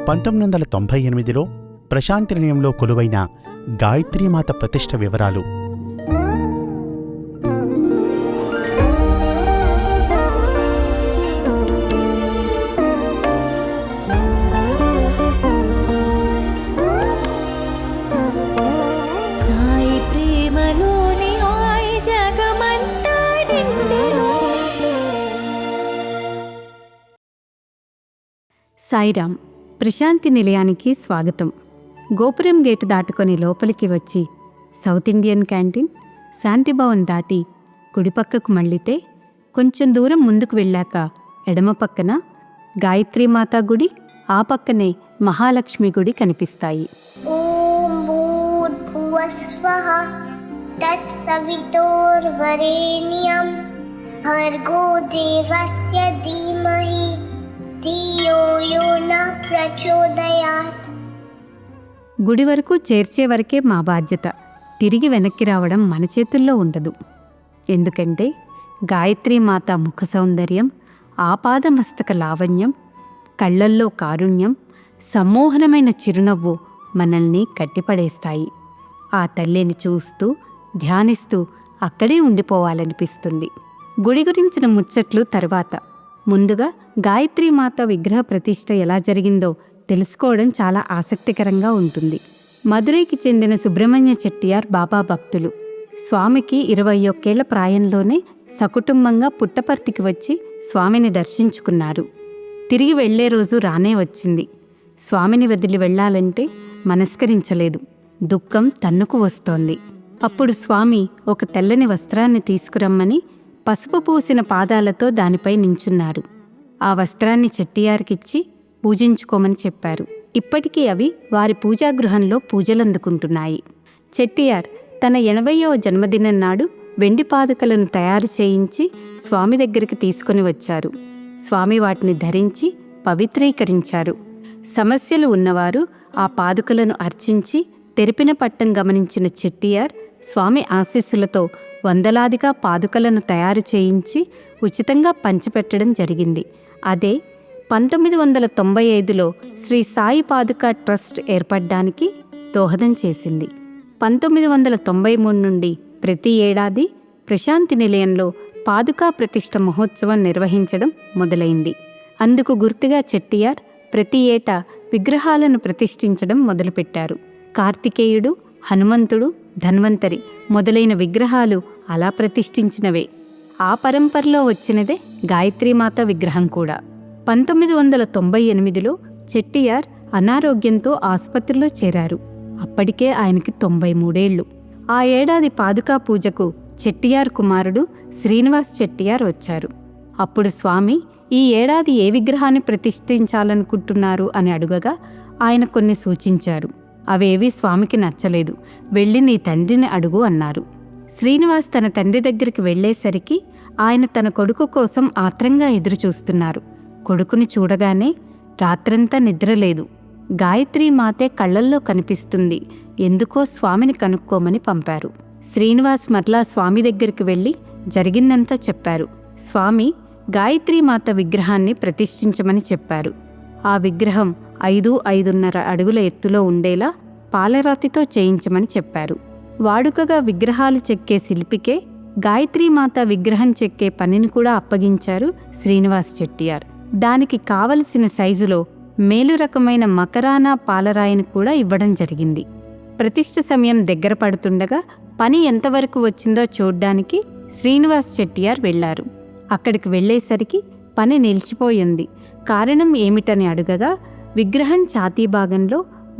1998లో ప్రశాంతి నిలయంలో కొలువైన గాయత్రీమాత ప్రతిష్ఠ వివరాలు. సాయిరాం. ప్రశాంతి నిలయానికి స్వాగతం. గోపురం గేటు దాటుకొని లోపలికి వచ్చి సౌత్ ఇండియన్ క్యాంటీన్, శాంతిభవన్ దాటి కుడిపక్కకు మళ్ళితే కొంచెం దూరం ముందుకు వెళ్ళాక ఎడమ పక్కన గాయత్రీమాత గుడి, ఆ పక్కనే మహాలక్ష్మి గుడి కనిపిస్తాయి. ఓం భూర్భువస్వః తత్సవితుర్వరేణ్యం భర్గో దేవస్య ధీమహి ధియో యో నః ప్రచోదయాత్. గుడి వరకు చేర్చే వరకే మా బాధ్యత. తిరిగి వెనక్కి రావడం మన చేతుల్లో ఉండదు. ఎందుకంటే గాయత్రీమాత ముఖ సౌందర్యం, ఆపాదమస్తక లావణ్యం, కళ్ళల్లో కారుణ్యం, సమ్మోహనమైన చిరునవ్వు మనల్ని కట్టిపడేస్తాయి. ఆ తల్లిని చూస్తూ ధ్యానిస్తూ అక్కడే ఉండిపోవాలనిపిస్తుంది. గుడి గురించిన ముచ్చట్లు తరువాత. ముందుగా గాయత్రీమాత విగ్రహ ప్రతిష్ఠ ఎలా జరిగిందో తెలుసుకోవడం చాలా ఆసక్తికరంగా ఉంటుంది. మదురైకి చెందిన సుబ్రహ్మణ్య చెట్టియార్ బాబా భక్తులు. స్వామికి 21 ప్రాయంలోనే సకుటుంబంగా పుట్టపర్తికి వచ్చి స్వామిని దర్శించుకున్నారు. తిరిగి వెళ్లే రోజు రానే వచ్చింది. స్వామిని వదిలి వెళ్లాలంటే మనస్కరించలేదు. దుఃఖం తన్నుకు వస్తోంది. అప్పుడు స్వామి ఒక తెల్లని వస్త్రాన్ని తీసుకురమ్మని పసుపు పూసిన పాదాలతో దానిపై నించున్నారు. ఆ వస్త్రాన్ని చెట్టియార్కిచ్చి పూజించుకోమని చెప్పారు. ఇప్పటికీ అవి వారి పూజాగృహంలో పూజలందుకుంటున్నాయి. చెట్టియార్ తన 80వ జన్మదినం నాడు వెండి పాదుకలను తయారు చేయించి స్వామి దగ్గరికి తీసుకుని వచ్చారు. స్వామి వాటిని ధరించి పవిత్రీకరించారు. సమస్యలు ఉన్నవారు ఆ పాదుకలను అర్చించి తెరిపిన పట్టం గమనించిన చెట్టియార్ స్వామి ఆశీస్సులతో వందలాదిగా పాదుకలను తయారు చేయించి ఉచితంగా పంచిపెట్టడం జరిగింది. అదే 1995లో శ్రీ సాయి పాదుకా ట్రస్ట్ ఏర్పడ్డానికి దోహదం చేసింది. 1993 నుండి ప్రతి ఏడాది ప్రశాంతి నిలయంలో పాదుకా ప్రతిష్ఠ మహోత్సవం నిర్వహించడం మొదలైంది. అందుకు గుర్తుగా చెట్టియార్ ప్రతి ఏటా విగ్రహాలను ప్రతిష్ఠించడం మొదలుపెట్టారు. కార్తికేయుడు, హనుమంతుడు, ధన్వంతరి మొదలైన విగ్రహాలు అలా ప్రతిష్ఠించినవే. ఆ పరంపరలో వచ్చినదే గాయత్రీమాత విగ్రహం కూడా. 1998లో చెట్టియార్ అనారోగ్యంతో ఆసుపత్రిలో చేరారు. అప్పటికే ఆయనకి 93 ఏళ్లు. ఆ ఏడాది పాదుకా పూజకు చెట్టియార్ కుమారుడు శ్రీనివాస్ చెట్టియార్ వచ్చారు. అప్పుడు స్వామి ఈ ఏడాది ఏ విగ్రహాన్ని ప్రతిష్ఠించాలనుకుంటున్నారు అని అడుగగా ఆయన కొన్ని సూచించారు. అవేవీ స్వామికి నచ్చలేదు. వెళ్ళి నీ తండ్రిని అడుగు అన్నారు. శ్రీనివాస్ తన తండ్రి దగ్గరికి వెళ్లేసరికి ఆయన తన కొడుకు కోసం ఆత్రంగా ఎదురుచూస్తున్నారు. కొడుకుని చూడగానే రాత్రంతా నిద్రలేదు. గాయత్రీమాతే కళ్లల్లో కనిపిస్తుంది, ఎందుకో స్వామిని కనుక్కోమని పంపారు. శ్రీనివాస్ మరలా స్వామి దగ్గరికి వెళ్ళి జరిగిందంతా చెప్పారు. స్వామి గాయత్రీమాత విగ్రహాన్ని ప్రతిష్ఠించమని చెప్పారు. ఆ విగ్రహం 5-5.5 అడుగుల ఎత్తులో ఉండేలా పాలరాతితో చేయించమని చెప్పారు. వాడుకగా విగ్రహాలు చెక్కే శిల్పికే గాయత్రీమాత విగ్రహం చెక్కే పనిని కూడా అప్పగించారు శ్రీనివాస్ చెట్టియార్. దానికి కావలసిన సైజులో మేలు రకమైన మకరానా పాలరాయిని కూడా ఇవ్వడం జరిగింది. ప్రతిష్ఠ సమయం దగ్గర పడుతుండగా పని ఎంతవరకు వచ్చిందో చూడ్డానికి శ్రీనివాస్ చెట్టియార్ వెళ్లారు. అక్కడికి వెళ్లేసరికి పని నిలిచిపోయింది. కారణం ఏమిటని అడుగగా విగ్రహం ఛాతీ భాగంలో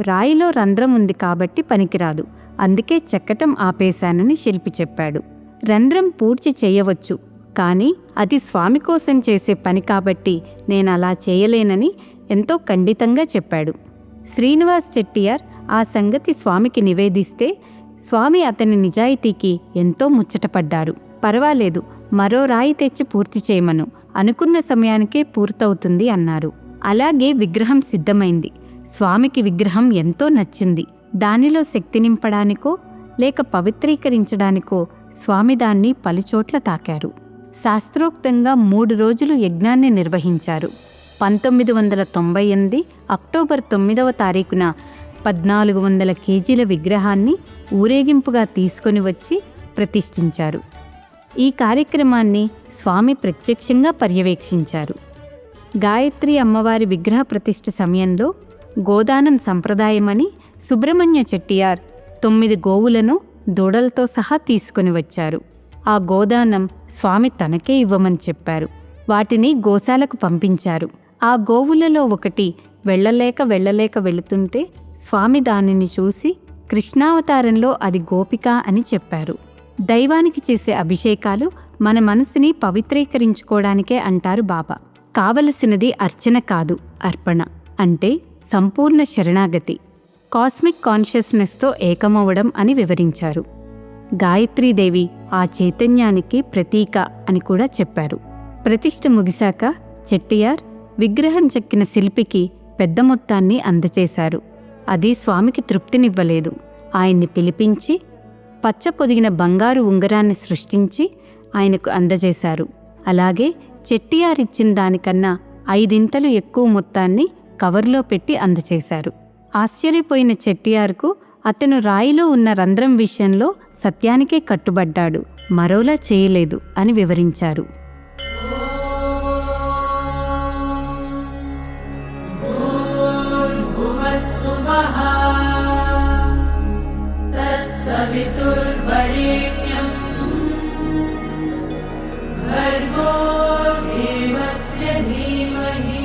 రాయిలో రంధ్రం ఉంది కాబట్టి పనికిరాదు, అందుకే చెక్కటం ఆపేశానని శిల్పి చెప్పాడు. రంధ్రం పూడ్చి చేయవచ్చు, కానీ అది స్వామి కోసం చేసే పని కాబట్టి నేను అలా చేయలేనని ఎంతో ఖండితంగా చెప్పాడు. శ్రీనివాస్ చెట్టియార్ ఆ సంగతి స్వామికి నివేదిస్తే స్వామి అతని నిజాయితీకి ఎంతో ముచ్చటపడ్డారు. పర్వాలేదు, మరో రాయి తెచ్చి పూర్తి చేయమను, అనుకున్న సమయానికే పూర్తవుతుంది అన్నారు. అలాగే విగ్రహం సిద్ధమైంది. స్వామికి విగ్రహం ఎంతో నచ్చింది. దానిలో శక్తి నింపడానికో లేక పవిత్రీకరించడానికో స్వామి దాన్ని పలుచోట్ల తాకారు. శాస్త్రోక్తంగా 3 రోజులు యజ్ఞాన్ని నిర్వహించారు. 1998 అక్టోబర్ 9వ తారీఖున 1400 కేజీల విగ్రహాన్ని ఊరేగింపుగా తీసుకొని వచ్చి ప్రతిష్ఠించారు. ఈ కార్యక్రమాన్ని స్వామి ప్రత్యక్షంగా పర్యవేక్షించారు. గాయత్రి అమ్మవారి విగ్రహ ప్రతిష్ఠ సమయంలో గోదానం సంప్రదాయమని సుబ్రహ్మణ్య చెట్టియార్ 9 గోవులను దూడలతో సహా తీసుకొని వచ్చారు. ఆ గోదానం స్వామి తనకే ఇవ్వమని చెప్పారు. వాటిని గోశాలకు పంపించారు. ఆ గోవులలో ఒకటి వెళ్ళలేక వెళుతుంటే స్వామి దానిని చూసి కృష్ణావతారంలో అది గోపిక అని చెప్పారు. దైవానికి చేసే అభిషేకాలు మన మనసుని పవిత్రీకరించుకోవడానికే అంటారు బాబా. కావలసినది అర్చన కాదు, అర్పణ. అంటే సంపూర్ణ శరణాగతి, కాస్మిక్ కాన్షియస్నెస్తో ఏకమవడం అని వివరించారు. గాయత్రీదేవి ఆ చైతన్యానికి ప్రతీక అని కూడా చెప్పారు. ప్రతిష్ఠ ముగిశాక చెట్టియార్ విగ్రహం చెక్కిన శిల్పికి పెద్ద మొత్తాన్ని అందచేశారు. అది స్వామికి తృప్తినివ్వలేదు. ఆయన్ని పిలిపించి పచ్చ పొదిగిన బంగారు ఉంగరాన్ని సృష్టించి ఆయనకు అందజేశారు. అలాగే చెట్టియార్ ఇచ్చిన దానికన్నా 5 ఎక్కువ మొత్తాన్ని కవర్లో పెట్టి అందచేశారు. ఆశ్చర్యపోయిన చెట్టియార్కు అతను రాయిలో ఉన్న రంధ్రం విషయంలో సత్యానికే కట్టుబడ్డాడు, మరోలా చేయలేదు అని వివరించారు. भर्गो देवस्य धीमहि